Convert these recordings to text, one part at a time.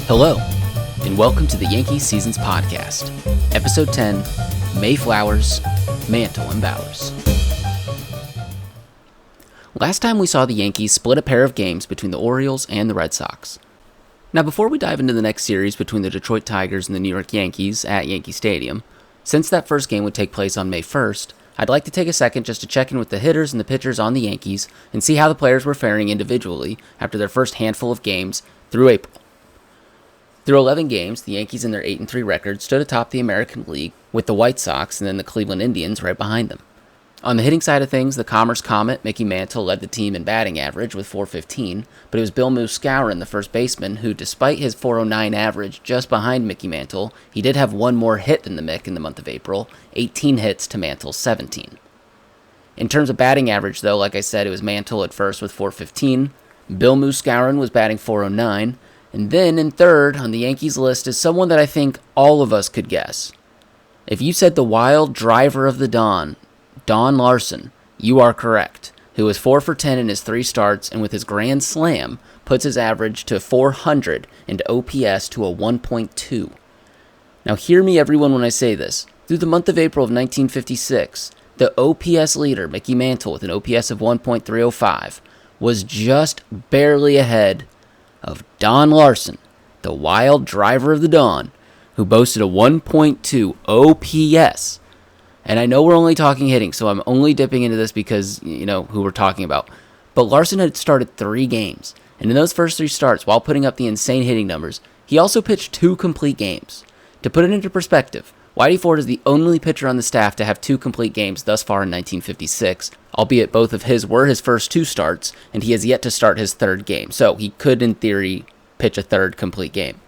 Hello, and welcome to the Yankees Seasons Podcast, Episode 10, Mayflowers, Mantle, and Bauers. Last time we saw the Yankees split a pair of games between the Orioles and the Red Sox. Now before we dive into the next series between the Detroit Tigers and the New York Yankees at Yankee Stadium, since that first game would take place on May 1st, I'd like to take a second just to check in with the hitters and the pitchers on the Yankees and see how the players were faring individually after their first handful of games through April. Through 11 games, the Yankees in their 8-3 record stood atop the American League with the White Sox and then the Cleveland Indians right behind them. On the hitting side of things, the Commerce Comet, Mickey Mantle, led the team in batting average with .415, but it was Bill Muscowren, the first baseman, who, despite his .409 average just behind Mickey Mantle, he did have one more hit than the Mick in the month of April, 18 hits to Mantle's 17. In terms of batting average, though, like I said, it was Mantle at first with .415, Bill Muscowren was batting .409, and then in third on the Yankees list is someone that I think all of us could guess. If you said the wild driver of the dawn, Don Larson, you are correct, who was 4 for 10 in his 3 starts and with his grand slam puts his average to 400 and OPS to a 1.2. Now hear me everyone when I say this. Through the month of April of 1956, the OPS leader, Mickey Mantle, with an OPS of 1.305, was just barely ahead of Don Larson, the wild driver of the dawn, who boasted a 1.2 OPS. And I know we're only talking hitting, so I'm only dipping into this because, you know, who we're talking about. But Larson had started 3 games, and in those first 3 starts, while putting up the insane hitting numbers, he also pitched 2 complete games. To put it into perspective, Whitey Ford is the only pitcher on the staff to have 2 complete games thus far in 1956, albeit both of his were his first 2 starts, and he has yet to start his 3rd game, so he could, in theory, pitch a 3rd complete game.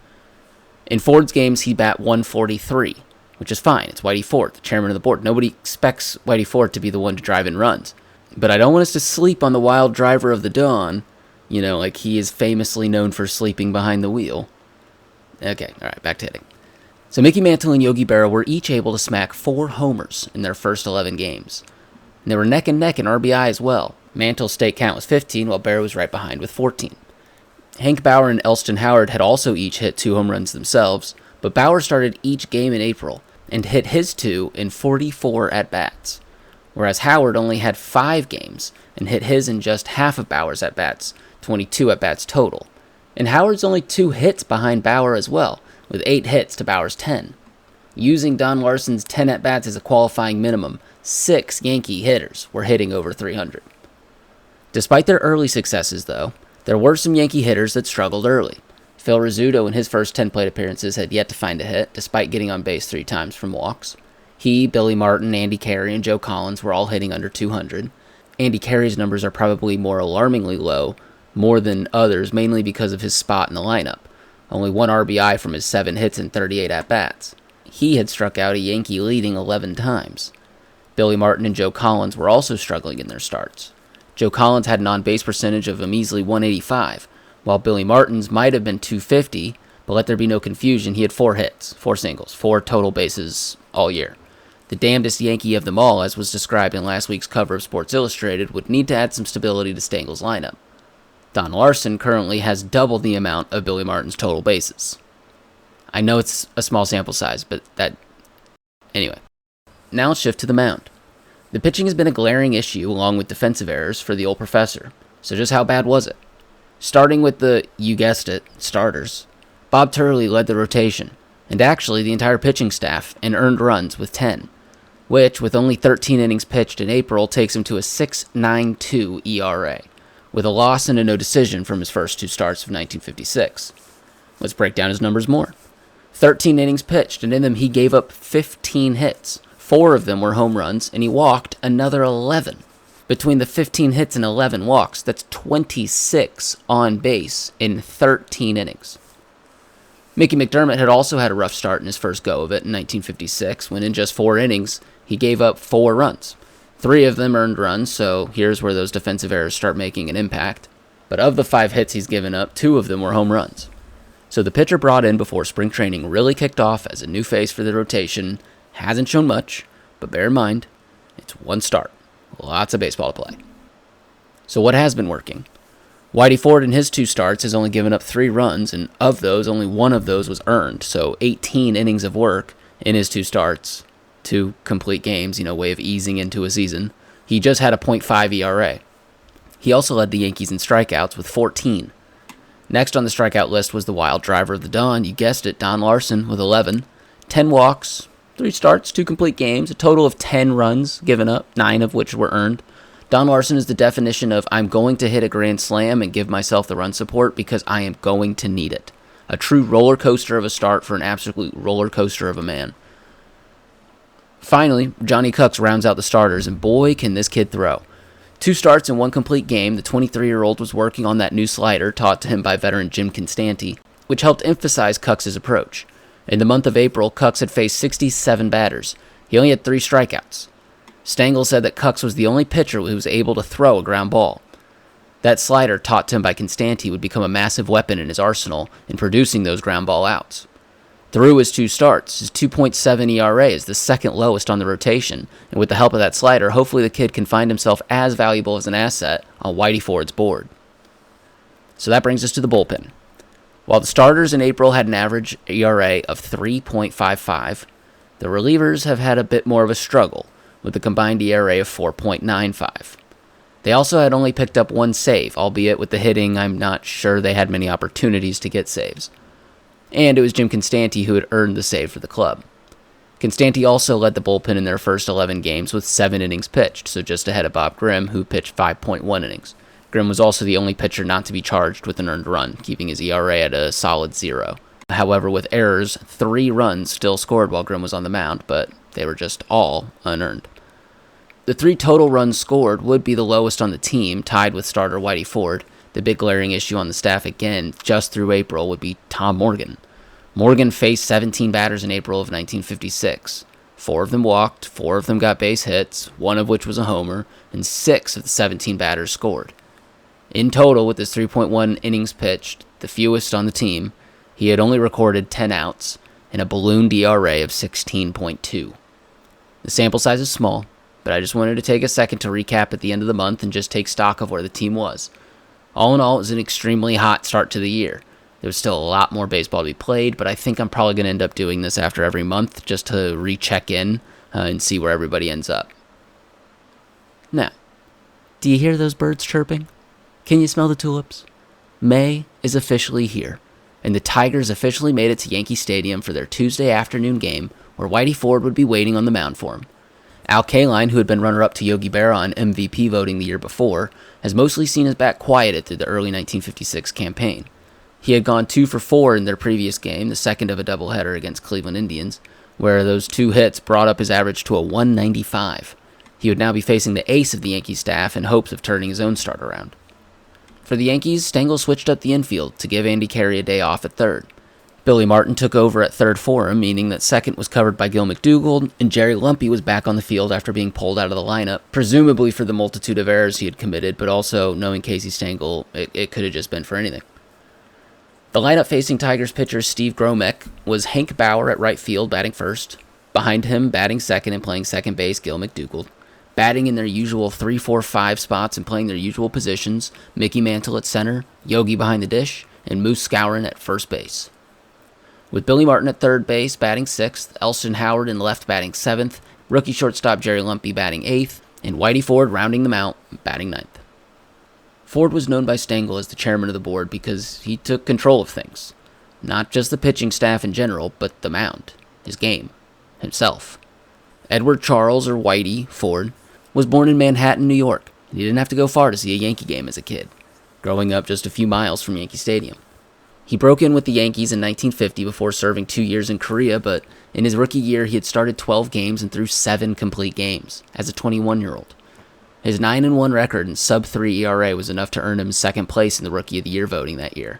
In Ford's games, he bat 143, which is fine. It's Whitey Ford, the chairman of the board. Nobody expects Whitey Ford to be the one to drive in runs. But I don't want us to sleep on the wild driver of the dawn, you know, like he is famously known for sleeping behind the wheel. Okay, all right, back to hitting. So Mickey Mantle and Yogi Berra were each able to smack 4 homers in their first 11 games. And they were neck and neck in RBI as well. Mantle's state count was 15, while Berra was right behind with 14. Hank Bauer and Elston Howard had also each hit 2 home runs themselves, but Bauer started each game in April and hit his 2 in 44 at-bats, whereas Howard only had 5 games and hit his in just half of Bauer's at-bats, 22 at-bats total. And Howard's only 2 hits behind Bauer as well, with 8 hits to Bauer's 10. Using Don Larson's 10 at-bats as a qualifying minimum, 6 Yankee hitters were hitting over 300. Despite their early successes, though, there were some Yankee hitters that struggled early. Phil Rizzuto in his first 10 plate appearances had yet to find a hit, despite getting on base 3 times from walks. He, Billy Martin, Andy Carey, and Joe Collins were all hitting under 200. Andy Carey's numbers are probably more alarmingly low, more than others, mainly because of his spot in the lineup. Only 1 RBI from his 7 hits and 38 at-bats. He had struck out a Yankee leading 11 times. Billy Martin and Joe Collins were also struggling in their starts. Joe Collins had an on-base percentage of a measly 185, while Billy Martin's might have been 250, but let there be no confusion, he had 4 hits, 4 singles, 4 total bases all year. The damnedest Yankee of them all, as was described in last week's cover of Sports Illustrated, would need to add some stability to Stangel's lineup. Don Larson currently has double the amount of Billy Martin's total bases. I know it's a small sample size, but Anyway, now let's shift to the mound. The pitching has been a glaring issue along with defensive errors for the old professor, so just how bad was it? Starting with the, you guessed it, starters, Bob Turley led the rotation, and actually the entire pitching staff, and earned runs with 10, which, with only 13 innings pitched in April, takes him to a 6.92 ERA, with a loss and a no decision from his first 2 starts of 1956. Let's break down his numbers more. 13 innings pitched, and in them he gave up 15 hits. 4 of them were home runs, and he walked another 11. Between the 15 hits and 11 walks, that's 26 on base in 13 innings. Mickey McDermott had also had a rough start in his first go of it in 1956, when in just 4 innings, he gave up 4 runs. 3 of them earned runs, so here's where those defensive errors start making an impact. But of the 5 hits he's given up, 2 of them were home runs. So the pitcher brought in before spring training really kicked off as a new face for the rotation hasn't shown much, but bear in mind, it's 1 start. Lots of baseball to play. So what has been working? Whitey Ford in his 2 starts has only given up 3 runs, and of those, only 1 of those was earned. So 18 innings of work in his 2 starts, 2 complete games, way of easing into a season. He just had a .5 ERA. He also led the Yankees in strikeouts with 14. Next on the strikeout list was the wild driver of the dawn, you guessed it, Don Larson with 11. 10 walks, 3 starts, 2 complete games, a total of 10 runs given up, 9 of which were earned. Don Larson is the definition of I'm going to hit a grand slam and give myself the run support because I am going to need it. A true roller coaster of a start for an absolute roller coaster of a man. Finally, Johnny Cucks rounds out the starters, and boy, can this kid throw. 2 starts and 1 complete game, the 23-year-old was working on that new slider taught to him by veteran Jim Constanti, which helped emphasize Cucks' approach. In the month of April, Cucks had faced 67 batters. He only had 3 strikeouts. Stengel said that Cucks was the only pitcher who was able to throw a ground ball. That slider, taught to him by Constanti, would become a massive weapon in his arsenal in producing those ground ball outs. Through his 2 starts, his 2.7 ERA is the second lowest on the rotation, and with the help of that slider, hopefully the kid can find himself as valuable as an asset on Whitey Ford's board. So that brings us to the bullpen. While the starters in April had an average ERA of 3.55, the relievers have had a bit more of a struggle, with a combined ERA of 4.95. They also had only picked up 1 save, albeit with the hitting, I'm not sure they had many opportunities to get saves. And it was Jim Constanti who had earned the save for the club. Constanti also led the bullpen in their first 11 games with 7 innings pitched, so just ahead of Bob Grimm, who pitched 5.1 innings. Grimm was also the only pitcher not to be charged with an earned run, keeping his ERA at a solid 0. However, with errors, 3 runs still scored while Grimm was on the mound, but they were just all unearned. The 3 total runs scored would be the lowest on the team, tied with starter Whitey Ford. The big glaring issue on the staff again, just through April, would be Tom Morgan. Morgan faced 17 batters in April of 1956. 4 of them walked, 4 of them got base hits, 1 of which was a homer, and 6 of the 17 batters scored. In total, with his 3.1 innings pitched, the fewest on the team, he had only recorded 10 outs and a ballooned ERA of 16.2. The sample size is small, but I just wanted to take a second to recap at the end of the month and just take stock of where the team was. All in all, it was an extremely hot start to the year. There was still a lot more baseball to be played, but I think I'm probably going to end up doing this after every month just to recheck in and see where everybody ends up. Now, do you hear those birds chirping? Can you smell the tulips? May is officially here, and the Tigers officially made it to Yankee Stadium for their Tuesday afternoon game where Whitey Ford would be waiting on the mound for him. Al Kaline, who had been runner-up to Yogi Berra on MVP voting the year before, has mostly seen his bat quieted through the early 1956 campaign. He had gone 2 for 4 in their previous game, the second of a doubleheader against Cleveland Indians, where those 2 hits brought up his average to a 195. He would now be facing the ace of the Yankee staff in hopes of turning his own start around. For the Yankees, Stengel switched up the infield to give Andy Carey a day off at third. Billy Martin took over at third for him, meaning that second was covered by Gil McDougald, and Jerry Lumpy was back on the field after being pulled out of the lineup, presumably for the multitude of errors he had committed, but also, knowing Casey Stengel, it could have just been for anything. The lineup facing Tigers pitcher Steve Gromek was Hank Bauer at right field batting first, behind him batting second and playing second base Gil McDougald, batting in their usual 3-4-5 spots and playing their usual positions, Mickey Mantle at center, Yogi behind the dish, and Moose Skowron at first base. With Billy Martin at third base batting 6th, Elston Howard in left batting 7th, rookie shortstop Jerry Lumpy batting 8th, and Whitey Ford rounding them out, batting 9th. Ford was known by Stengel as the chairman of the board because he took control of things. Not just the pitching staff in general, but the mound, his game, himself. Edward Charles, or Whitey Ford, was born in Manhattan, New York, and he didn't have to go far to see a Yankee game as a kid, growing up just a few miles from Yankee Stadium. He broke in with the Yankees in 1950 before serving 2 years in Korea, but in his rookie year he had started 12 games and threw 7 complete games as a 21-year-old. His 9-1 record and sub-3 ERA was enough to earn him second place in the Rookie of the Year voting that year.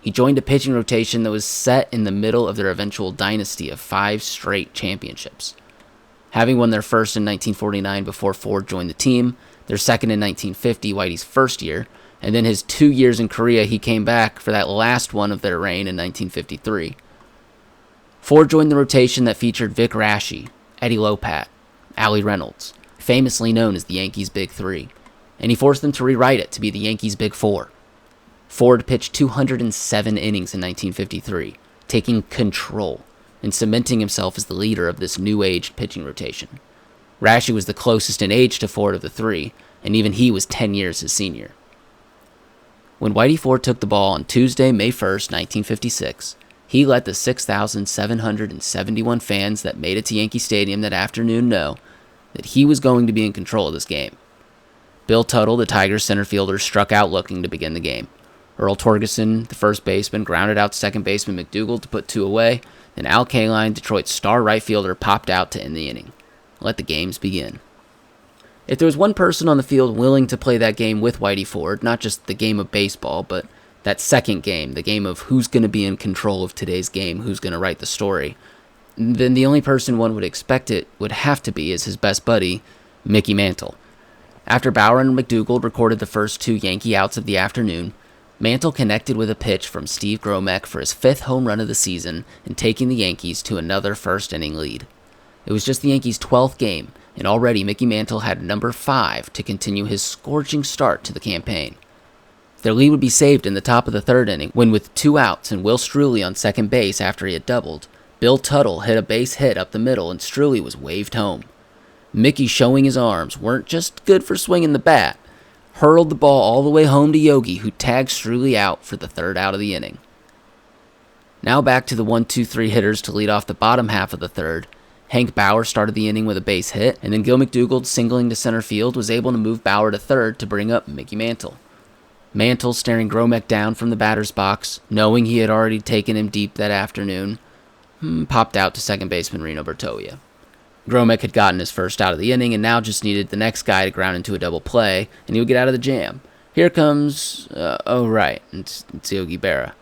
He joined a pitching rotation that was set in the middle of their eventual dynasty of 5 straight championships. Having won their first in 1949 before Ford joined the team, their second in 1950, Whitey's first year, and then his 2 years in Korea, he came back for that last one of their reign in 1953. Ford joined the rotation that featured Vic Raschi, Eddie Lopat, Allie Reynolds, famously known as the Yankees' Big Three, and he forced them to rewrite it to be the Yankees' Big Four. Ford pitched 207 innings in 1953, taking control and cementing himself as the leader of this new-aged pitching rotation. Rashi was the closest in age to Ford of the three, and even he was 10 years his senior. When Whitey Ford took the ball on Tuesday, May 1st, 1956, he let the 6,771 fans that made it to Yankee Stadium that afternoon know that he was going to be in control of this game. Bill Tuttle, the Tigers center fielder, struck out looking to begin the game. Earl Torgeson, the first baseman, grounded out second baseman McDougald to put two away. Then Al Kaline, Detroit's star right fielder, popped out to end the inning. Let the games begin. If there was one person on the field willing to play that game with Whitey Ford, not just the game of baseball, but that second game, the game of who's going to be in control of today's game, who's going to write the story, then the only person one would expect it would have to be is his best buddy, Mickey Mantle. After Bauer and McDougald recorded the first two Yankee outs of the afternoon, Mantle connected with a pitch from Steve Gromek for his fifth home run of the season and taking the Yankees to another first-inning lead. It was just the Yankees' 12th game, and already Mickey Mantle had number 5 to continue his scorching start to the campaign. Their lead would be saved in the top of the third inning when, with 2 outs and Will Struley on second base after he had doubled, Bill Tuttle hit a base hit up the middle and Struley was waved home. Mickey, showing his arms, weren't just good for swinging the bat, hurled the ball all the way home to Yogi, who tagged Struley out for the third out of the inning. Now back to the 1-2-3 hitters to lead off the bottom half of the third. Hank Bauer started the inning with a base hit, and then Gil McDougald, singling to center field, was able to move Bauer to third to bring up Mickey Mantle. Mantle, staring Gromek down from the batter's box, knowing he had already taken him deep that afternoon, popped out to second baseman Reno Bertoia. Gromek had gotten his first out of the inning and now just needed the next guy to ground into a double play, and he would get out of the jam. Here comes, it's Yogi Berra.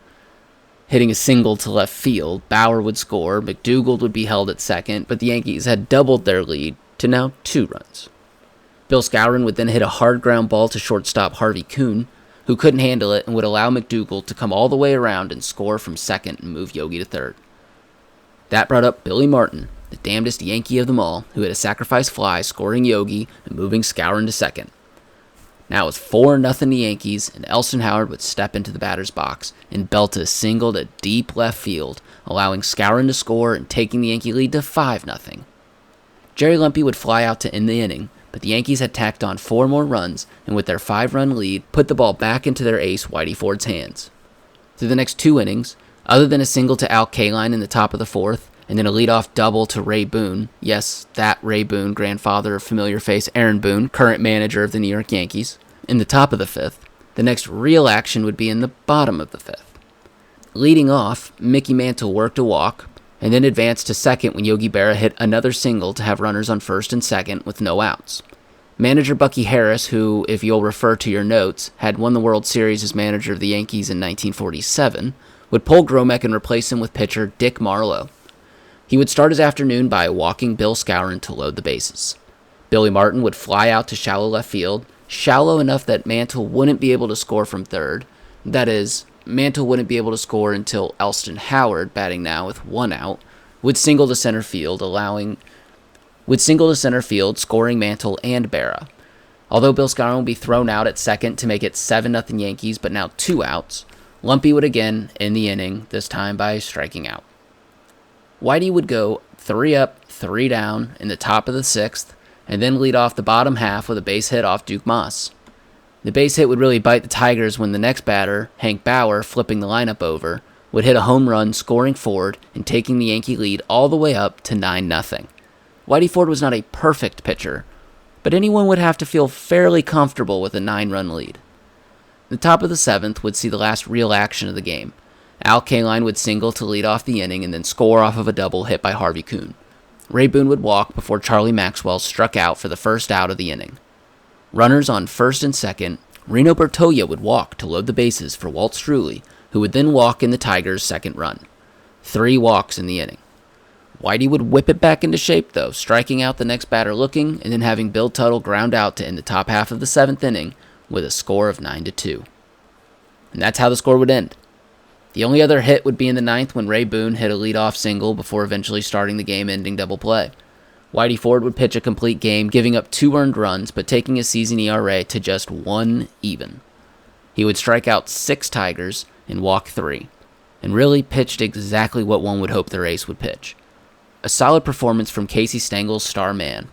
Hitting a single to left field, Bauer would score, McDougald would be held at second, but the Yankees had doubled their lead to now 2 runs. Bill Skowron would then hit a hard ground ball to shortstop Harvey Kuhn, who couldn't handle it and would allow McDougald to come all the way around and score from second and move Yogi to third. That brought up Billy Martin, the damnedest Yankee of them all, who hit a sacrifice fly, scoring Yogi and moving Skowron to second. Now it was 4-0 the Yankees, and Elston Howard would step into the batter's box and belt a single to deep left field, allowing Skowron to score and taking the Yankee lead to 5-0. Jerry Lumpy would fly out to end the inning, but the Yankees had tacked on 4 more runs, and with their 5-run lead, put the ball back into their ace Whitey Ford's hands. Through the next 2 innings, other than a single to Al Kaline in the top of the 4th, and then a leadoff double to Ray Boone, yes, that Ray Boone, grandfather of familiar face Aaron Boone, current manager of the New York Yankees, in the top of the 5th, the next real action would be in the bottom of the 5th. Leading off, Mickey Mantle worked a walk, and then advanced to second when Yogi Berra hit another single to have runners on first and second with no outs. Manager Bucky Harris, who, if you'll refer to your notes, had won the World Series as manager of the Yankees in 1947, would pull Gromek and replace him with pitcher Dick Marlowe. He would start his afternoon by walking Bill Skowron to load the bases. Billy Martin would fly out to shallow left field, shallow enough that Mantle wouldn't be able to score from third. That is, Mantle wouldn't be able to score until Elston Howard, batting now with 1 out, would single to center field, scoring Mantle and Berra. Although Bill Skowron would be thrown out at second to make it 7-0 Yankees, but now 2 outs, Lumpy would again end the inning, this time by striking out. Whitey would go 3 up, 3 down in the top of the 6th, and then lead off the bottom half with a base hit off Duke Moss. The base hit would really bite the Tigers when the next batter, Hank Bauer, flipping the lineup over, would hit a home run, scoring Ford and taking the Yankee lead all the way up to 9-0. Whitey Ford was not a perfect pitcher, but anyone would have to feel fairly comfortable with a 9-run lead. The top of the 7th would see the last real action of the game. Al Kaline would single to lead off the inning and then score off of a double hit by Harvey Kuhn. Ray Boone would walk before Charlie Maxwell struck out for the first out of the inning. Runners on first and second, Reno Bertoia would walk to load the bases for Walt Struley, who would then walk in the Tigers' second run. 3 walks in the inning. Whitey would whip it back into shape, though, striking out the next batter looking and then having Bill Tuttle ground out to end the top half of the 7th inning with a score of 9-2. And that's how the score would end. The only other hit would be in the 9th when Ray Boone hit a leadoff single before eventually starting the game-ending double play. Whitey Ford would pitch a complete game, giving up 2 earned runs, but taking his season ERA to just 1 even. he would strike out 6 Tigers and walk 3, and really pitched exactly what one would hope their ace would pitch. A solid performance from Casey Stengel's star man.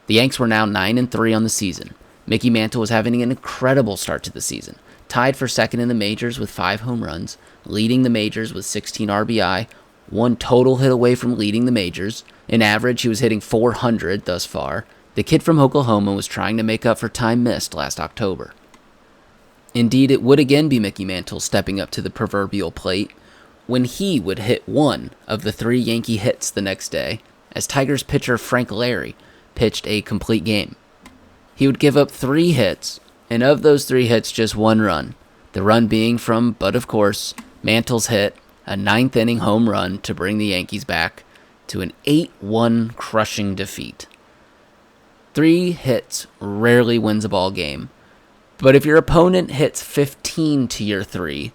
The Yanks were now 9-3 on the season. Mickey Mantle was having an incredible start to the season, tied for second in the majors with 5 home runs, leading the majors with 16 RBI, 1 total hit away from leading the majors. In average, he was hitting .400 thus far. The kid from Oklahoma was trying to make up for time missed last October. Indeed, it would again be Mickey Mantle stepping up to the proverbial plate when he would hit 1 of the 3 Yankee hits the next day, as Tigers pitcher Frank Larry pitched a complete game. He would give up 3 hits, and of those 3 hits, just 1 run. The run being from, but of course, Mantle's hit, a 9th inning home run to bring the Yankees back to an 8-1 crushing defeat. 3 hits rarely wins a ball game, but if your opponent hits 15 to your 3,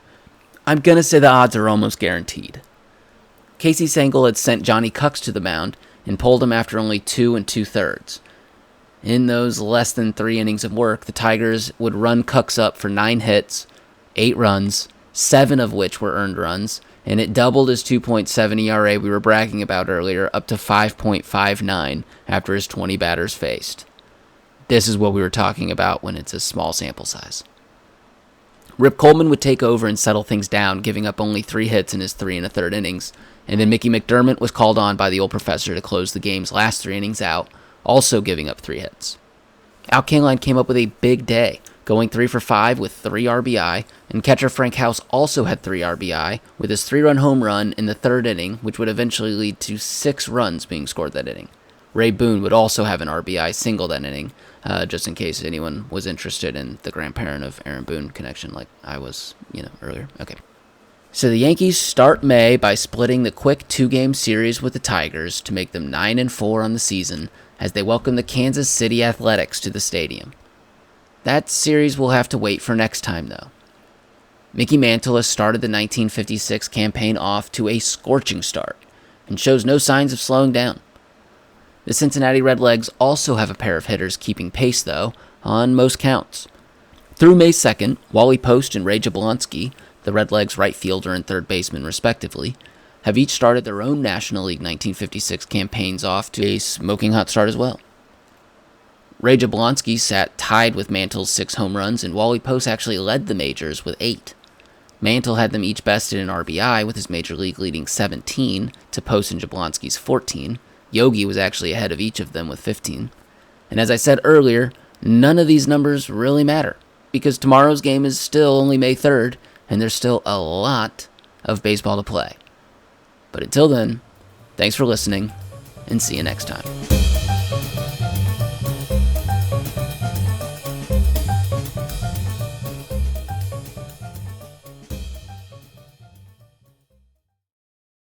I'm going to say the odds are almost guaranteed. Casey Stengel had sent Johnny Cucks to the mound and pulled him after only 2 2/3. In those less than 3 innings of work, the Tigers would run Cucks up for 9 hits, 8 runs, 7 of which were earned runs, and it doubled his 2.7 ERA we were bragging about earlier up to 5.59 after his 20 batters faced. This is what we were talking about when it's a small sample size. Rip Coleman would take over and settle things down, giving up only 3 hits in his 3 1/3 innings, and then Mickey McDermott was called on by the old professor to close the game's last 3 innings out, also giving up 3 hits. Al Kaline came up with a big day, going 3 for 5 with 3 RBI, and catcher Frank House also had 3 RBI with his 3-run home run in the 3rd inning, which would eventually lead to 6 runs being scored that inning. Ray Boone would also have an RBI single that inning, just in case anyone was interested in the grandparent of Aaron Boone connection like I was, earlier. Okay. So the Yankees start May by splitting the quick 2-game series with the Tigers to make them 9-4 on the season as they welcome the Kansas City Athletics to the stadium. That series will have to wait for next time, though. Mickey Mantle has started the 1956 campaign off to a scorching start and shows no signs of slowing down. The Cincinnati Redlegs also have a pair of hitters keeping pace, though, on most counts. Through May 2nd, Wally Post and Ray Jablonski, the Redlegs right fielder and third baseman respectively, have each started their own National League 1956 campaigns off to a smoking hot start as well. Ray Jablonski sat tied with Mantle's 6 home runs, and Wally Post actually led the majors with 8. Mantle had them each bested in RBI with his major league leading 17 to Post and Jablonski's 14. Yogi was actually ahead of each of them with 15. And as I said earlier, none of these numbers really matter, because tomorrow's game is still only May 3rd, and there's still a lot of baseball to play. But until then, thanks for listening, and see you next time.